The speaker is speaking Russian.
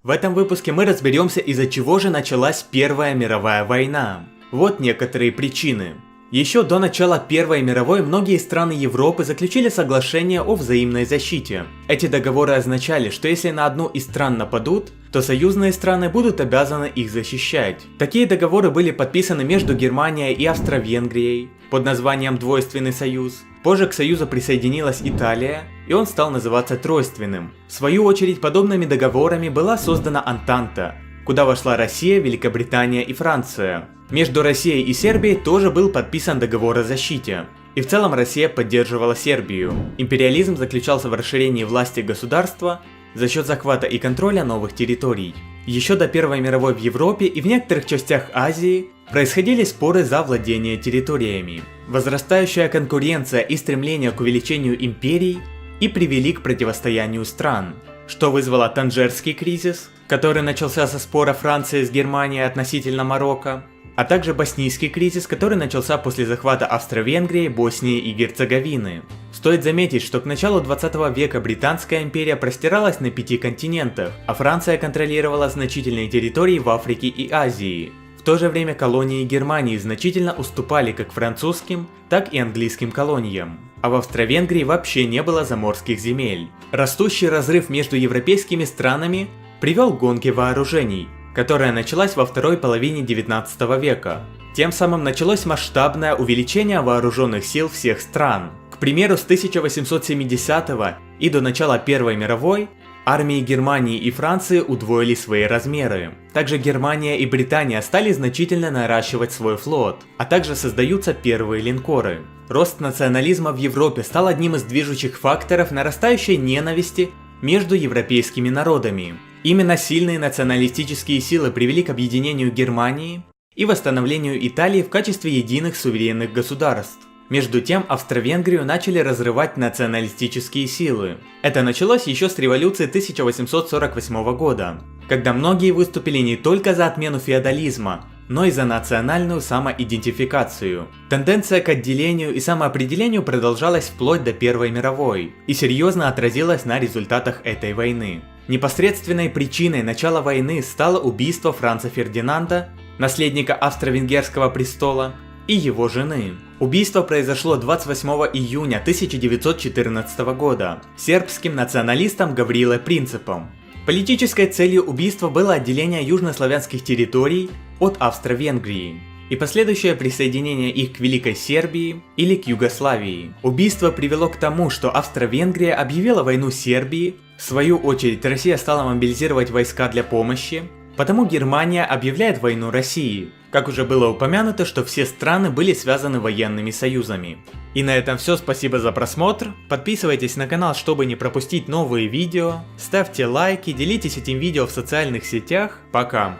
В этом выпуске мы разберемся, из-за чего же началась Первая мировая война. Вот некоторые причины. Еще до начала Первой мировой многие страны Европы заключили соглашение о взаимной защите. Эти договоры означали, что если на одну из стран нападут, то союзные страны будут обязаны их защищать. Такие договоры были подписаны между Германией и Австро-Венгрией под названием Двойственный союз. Позже к союзу присоединилась Италия, и он стал называться Тройственным. В свою очередь, подобными договорами была создана Антанта, куда вошла Россия, Великобритания и Франция. Между Россией и Сербией тоже был подписан договор о защите. И в целом Россия поддерживала Сербию. Империализм заключался в расширении власти государства за счет захвата и контроля новых территорий. Еще до Первой мировой в Европе и в некоторых частях Азии происходили споры за владение территориями. Возрастающая конкуренция и стремление к увеличению империй и привели к противостоянию стран, что вызвало Танжерский кризис, который начался со спора Франции с Германией относительно Марокко, а также Боснийский кризис, который начался после захвата Австро-Венгрии, Боснии и Герцеговины. Стоит заметить, что к началу 20 века Британская империя простиралась на 5 континентах, а Франция контролировала значительные территории в Африке и Азии. В то же время колонии Германии значительно уступали как французским, так и английским колониям. А в Австро-Венгрии вообще не было заморских земель. Растущий разрыв между европейскими странами привел к гонке вооружений, которая началась во второй половине 19 века. Тем самым началось масштабное увеличение вооруженных сил всех стран. К примеру, с 1870 и до начала Первой мировой армии Германии и Франции удвоили свои размеры. Также Германия и Британия стали значительно наращивать свой флот, а также создаются первые линкоры. Рост национализма в Европе стал одним из движущих факторов нарастающей ненависти между европейскими народами. Именно сильные националистические силы привели к объединению Германии и восстановлению Италии в качестве единых суверенных государств. Между тем, Австро-Венгрию начали разрывать националистические силы. Это началось еще с революции 1848 года, когда многие выступили не только за отмену феодализма, но и за национальную самоидентификацию. Тенденция к отделению и самоопределению продолжалась вплоть до Первой мировой и серьезно отразилась на результатах этой войны. Непосредственной причиной начала войны стало убийство Франца Фердинанда, наследника австро-венгерского престола, и его жены. Убийство произошло 28 июня 1914 года сербским националистом Гаврилой Принципом. Политической целью убийства было отделение южнославянских территорий от Австро-Венгрии и последующее присоединение их к Великой Сербии или к Югославии. Убийство привело к тому, что Австро-Венгрия объявила войну Сербии, в свою очередь Россия стала мобилизировать войска для помощи, потому Германия объявляет войну России. Как уже было упомянуто, что все страны были связаны военными союзами. И на этом все, спасибо за просмотр, подписывайтесь на канал, чтобы не пропустить новые видео, ставьте лайки, делитесь этим видео в социальных сетях, пока!